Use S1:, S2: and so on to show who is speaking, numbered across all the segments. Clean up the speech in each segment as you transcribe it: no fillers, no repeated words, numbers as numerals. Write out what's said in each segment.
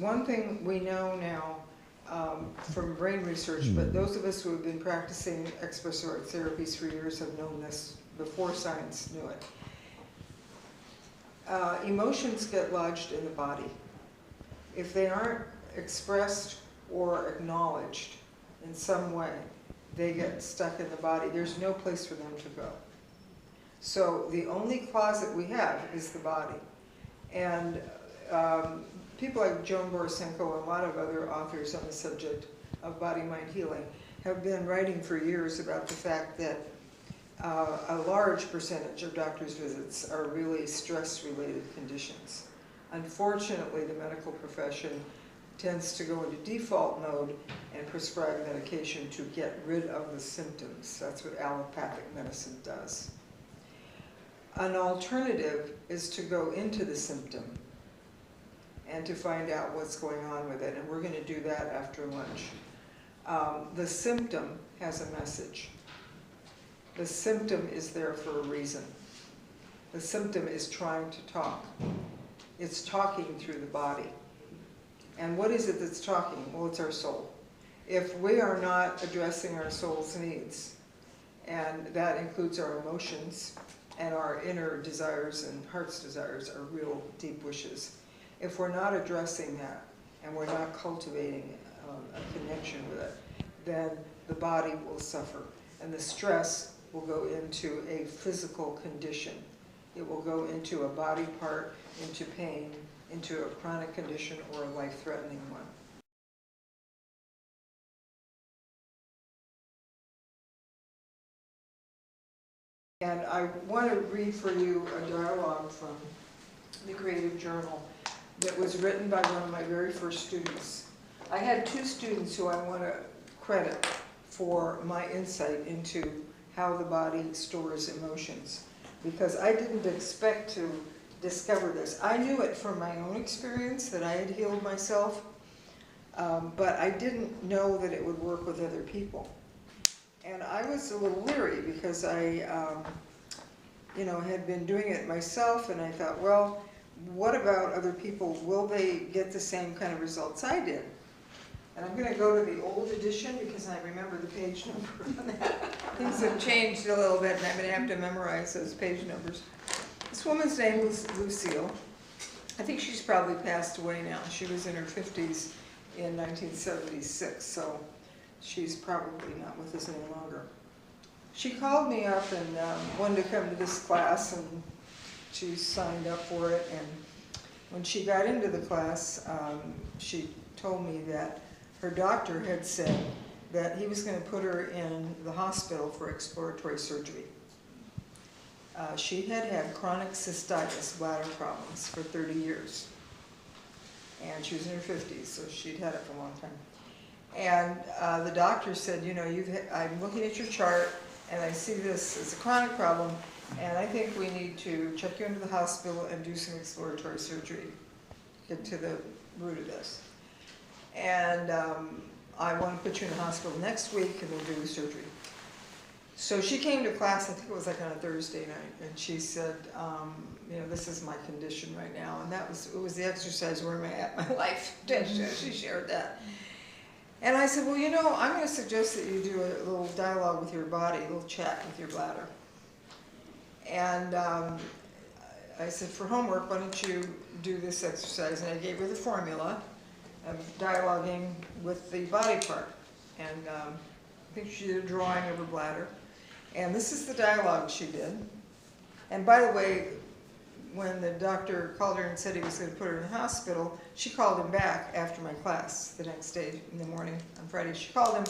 S1: one thing we know now from brain research, but those of us who have been practicing expressive art therapies for years have known this before science knew it. Emotions get lodged in the body. If they aren't expressed or acknowledged in some way, they get stuck in the body. There's no place for them to go. So the only closet we have is the body. And people like Joan Borisenko and a lot of other authors on the subject of body-mind healing have been writing for years about the fact that a large percentage of doctors' visits are really stress-related conditions. Unfortunately, the medical profession tends to go into default mode and prescribe medication to get rid of the symptoms. That's what allopathic medicine does. An alternative is to go into the symptom and to find out what's going on with it, and we're going to do that after lunch. The symptom has a message. The symptom is there for a reason. The symptom is trying to talk. It's talking through the body. And what is it that's talking? Well, it's our soul. If we are not addressing our soul's needs, and that includes our emotions and our inner desires and heart's desires, our real deep wishes, if we're not addressing that and we're not cultivating a connection with it, then the body will suffer. And the stress will go into a physical condition. It will go into a body part, into pain, into a chronic condition or a life-threatening one. And I want to read for you a dialogue from the Creative Journal that was written by one of my very first students. I had two students who I want to credit for my insight into how the body stores emotions, because I didn't expect to discover this. I knew it from my own experience that I had healed myself, but I didn't know that it would work with other people. And I was a little leery because I had been doing it myself, and I thought, well, what about other people? Will they get the same kind of results I did? And I'm going to go to the old edition because I remember the page number on that. Things have changed a little bit, and I'm going to have to memorize those page numbers. This woman's name was Lucia. I think she's probably passed away now. She was in her 50s in 1976, so she's probably not with us any longer. She called me up and wanted to come to this class, and she signed up for it. And when she got into the class, she told me that her doctor had said that he was going to put her in the hospital for exploratory surgery. She had had chronic cystitis, bladder problems, for 30 years. And she was in her 50s, so she'd had it for a long time. And the doctor said, I'm looking at your chart, and I see this as a chronic problem, and I think we need to check you into the hospital and do some exploratory surgery, get to the root of this. And I want to put you in the hospital next week, and we'll do the surgery. So she came to class, I think it was like on a Thursday night, and she said, this is my condition right now. And it was the exercise where I'm at in my life. She shared that. And I said, well, I'm going to suggest that you do a little dialogue with your body, a little chat with your bladder. And I said, for homework, why don't you do this exercise? And I gave her the formula of dialoguing with the body part. And I think she did a drawing of her bladder. And this is the dialogue she did. And by the way, when the doctor called her and said he was going to put her in the hospital, she called him back after my class the next day in the morning on Friday. She called him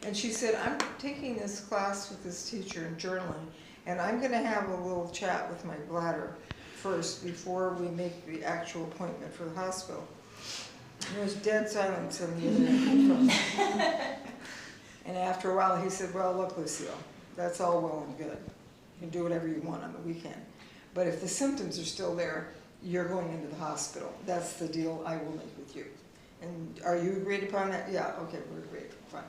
S1: and she said, I'm taking this class with this teacher in journaling, and I'm going to have a little chat with my bladder first before we make the actual appointment for the hospital. And there was dead silence on the other end of the phone. And after a while he said, well, look, Lucia, that's all well and good. You can do whatever you want on the weekend. But if the symptoms are still there, you're going into the hospital. That's the deal I will make with you. And are you agreed upon that? Yeah, okay, we're agreed, fine.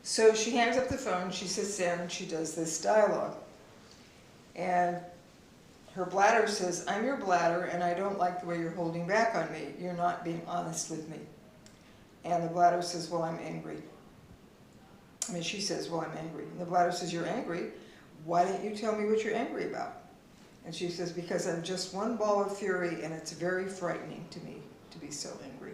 S1: So she hangs up the phone, she sits down, and she does this dialogue. And her bladder says, I'm your bladder and I don't like the way you're holding back on me. You're not being honest with me. And the bladder says, well, I'm angry. I mean, she says, well, I'm angry. And the bladder says, you're angry? Why don't you tell me what you're angry about? And she says, because I'm just one ball of fury and it's very frightening to me to be so angry.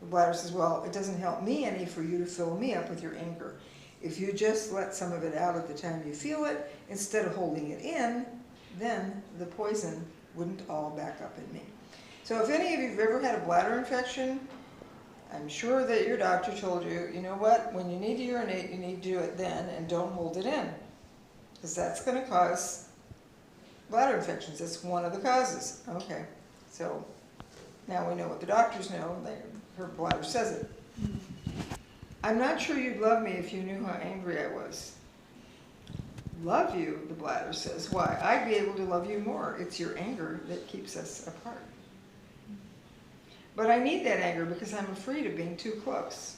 S1: The bladder says, well, it doesn't help me any for you to fill me up with your anger. If you just let some of it out at the time you feel it, instead of holding it in, then the poison wouldn't all back up in me. So if any of you have ever had a bladder infection, I'm sure that your doctor told you, you know what, when you need to urinate, you need to do it then and don't hold it in. Because that's going to cause bladder infections. That's one of the causes. Okay, so now we know what the doctors know. Her bladder says it. I'm not sure you'd love me if you knew how angry I was. Love you, the bladder says. Why? I'd be able to love you more. It's your anger that keeps us apart. But I need that anger because I'm afraid of being too close.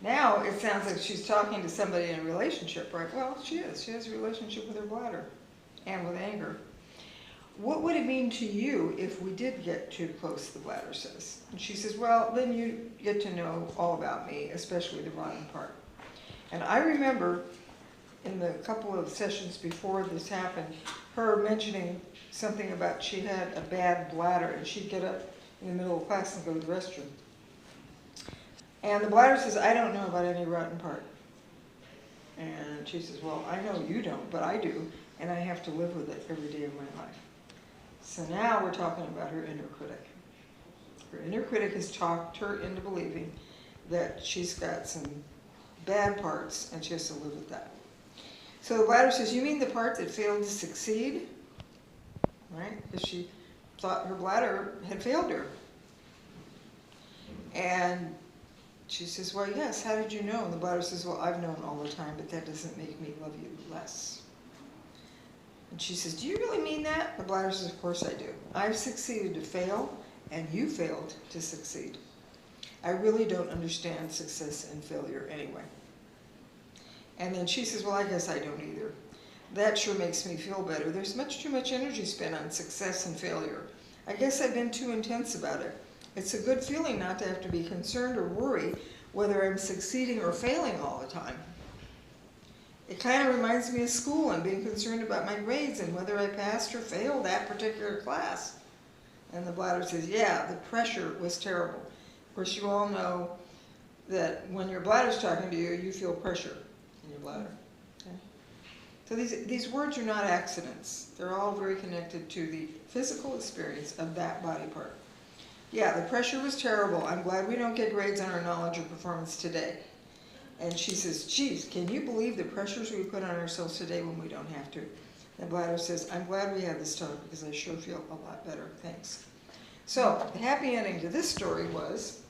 S1: Now it sounds like she's talking to somebody in a relationship, right? Well, she is. She has a relationship with her bladder and with anger. What would it mean to you if we did get too close, the bladder says. And she says, well, then you get to know all about me, especially the rotten part. And I remember in the couple of sessions before this happened, her mentioning something about she had a bad bladder and she'd get up in the middle of class and go to the restroom. And the bladder says, I don't know about any rotten part. And she says, well, I know you don't, but I do, and I have to live with it every day of my life. So now we're talking about her inner critic. Her inner critic has talked her into believing that she's got some bad parts and she has to live with that. So the bladder says, you mean the part that failed to succeed? Right? Because she thought her bladder had failed her. And she says, well, yes, how did you know? And the bladder says, well, I've known all the time, but that doesn't make me love you less. And she says, do you really mean that? The bladder says, of course I do. I've succeeded to fail, and you failed to succeed. I really don't understand success and failure anyway. And then she says, well, I guess I don't either. That sure makes me feel better. There's too much energy spent on success and failure. I guess I've been too intense about it. It's a good feeling not to have to be concerned or worry whether I'm succeeding or failing all the time. It kind of reminds me of school and being concerned about my grades and whether I passed or failed that particular class. And the bladder says, yeah, the pressure was terrible. Of course, you all know that when your bladder's talking to you, you feel pressure in your bladder. Okay? So these words are not accidents. They're all very connected to the physical experience of that body part. Yeah, the pressure was terrible. I'm glad we don't get grades on our knowledge or performance today. And she says, geez, can you believe the pressures we put on ourselves today when we don't have to? And bladder says, I'm glad we had this talk because I sure feel a lot better. Thanks. So the happy ending to this story was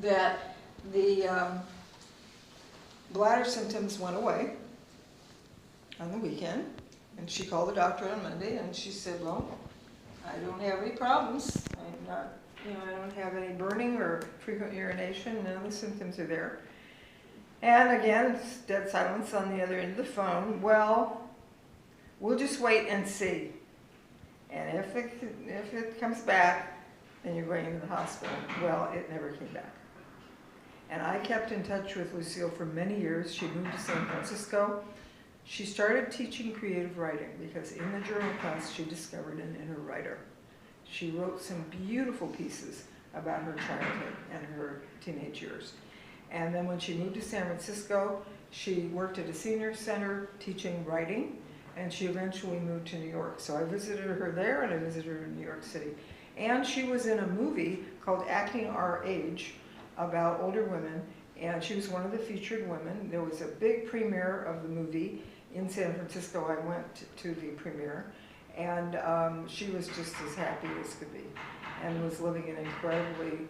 S1: that the bladder symptoms went away on the weekend. And she called the doctor on Monday and she said, well, I don't have any problems. I'm not, I don't have any burning or frequent urination. None of the symptoms are there. And again, dead silence on the other end of the phone. Well, we'll just wait and see. And if it comes back, then you're going into the hospital. Well, it never came back. And I kept in touch with Lucia for many years. She moved to San Francisco. She started teaching creative writing because in the journal class she discovered an inner writer. She wrote some beautiful pieces about her childhood and her teenage years. And then when she moved to San Francisco, she worked at a senior center teaching writing, and she eventually moved to New York. So I visited her there, and I visited her in New York City. And she was in a movie called Acting Our Age about older women, and she was one of the featured women. There was a big premiere of the movie in San Francisco. I went to the premiere, and she was just as happy as could be, and was living an incredibly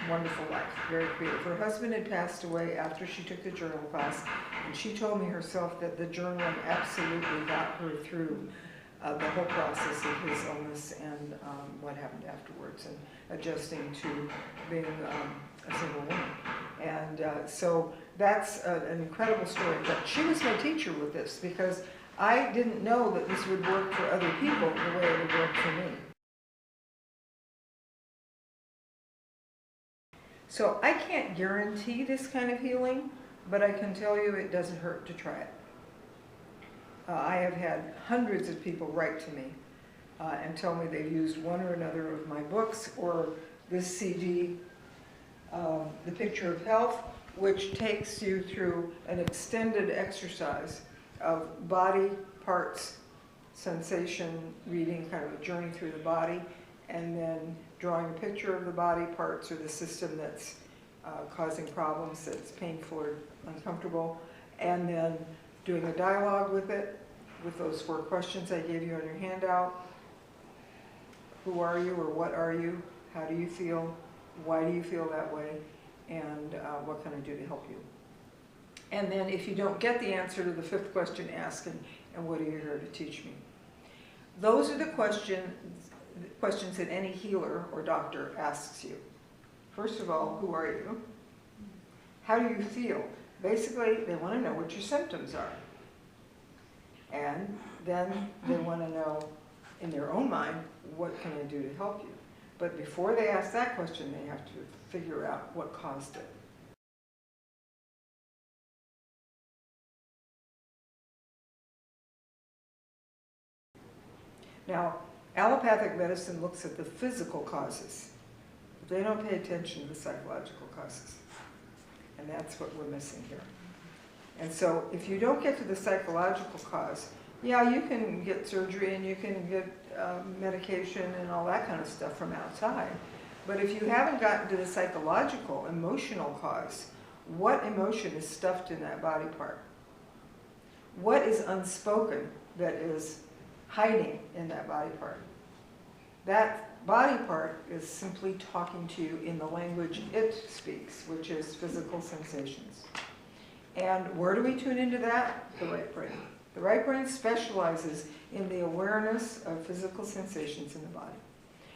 S1: wonderful life, very creative. Her husband had passed away after she took the journal class, and she told me herself that the journaling absolutely got her through the whole process of his illness and what happened afterwards, and adjusting to being a single woman. And so that's an incredible story. But she was my teacher with this because I didn't know that this would work for other people the way it would work for me. So I can't guarantee this kind of healing, but I can tell you it doesn't hurt to try it. I have had hundreds of people write to me and tell me they've used one or another of my books or this CD, The Picture of Health, which takes you through an extended exercise of body parts, sensation, reading, kind of a journey through the body, and then drawing a picture of the body parts or the system that's causing problems, that's painful or uncomfortable, and then doing a dialogue with it, with those 4 questions I gave you on your handout. Who are you, or what are you? How do you feel? Why do you feel that way? And what can I do to help you? And then if you don't get the answer to the 5th question, ask, and what are you here to teach me? Those are the questions that any healer or doctor asks you. First of all, who are you? How do you feel? Basically, they want to know what your symptoms are. And then they want to know, in their own mind, what can I do to help you? But before they ask that question, they have to figure out what caused it. Now, allopathic medicine looks at the physical causes. They don't pay attention to the psychological causes. And that's what we're missing here. And so if you don't get to the psychological cause, yeah, you can get surgery and you can get medication and all that kind of stuff from outside. But if you haven't gotten to the psychological, emotional cause, what emotion is stuffed in that body part? What is unspoken that is hiding in that body part? That body part is simply talking to you in the language it speaks, which is physical sensations. And where do we tune into that? The right brain. The right brain specializes in the awareness of physical sensations in the body.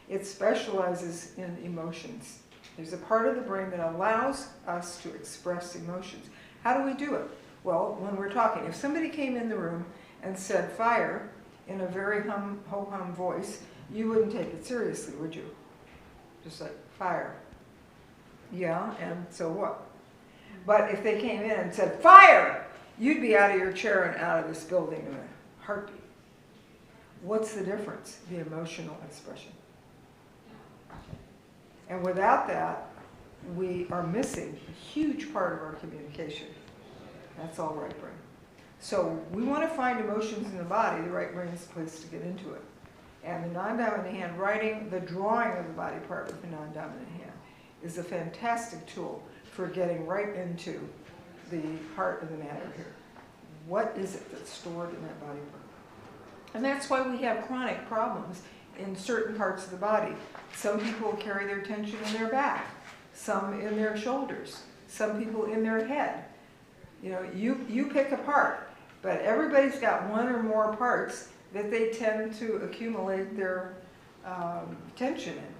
S1: It specializes in emotions. There's a part of the brain that allows us to express emotions. How do we do it? Well, when we're talking, if somebody came in the room and said fire in a very ho-hum voice, you wouldn't take it seriously, would you? Just like, fire. Yeah, and so what? But if they came in and said, fire! You'd be out of your chair and out of this building in a heartbeat. What's the difference? The emotional expression. And without that, we are missing a huge part of our communication. That's all right brain. So we want to find emotions in the body. The right brain is the place to get into it. And the non-dominant hand writing, the drawing of the body part with the non-dominant hand is a fantastic tool for getting right into the heart of the matter here. What is it that's stored in that body part? And that's why we have chronic problems in certain parts of the body. Some people carry their tension in their back, some in their shoulders, some people in their head. You know, you pick a part, but everybody's got one or more parts that they tend to accumulate their tension in.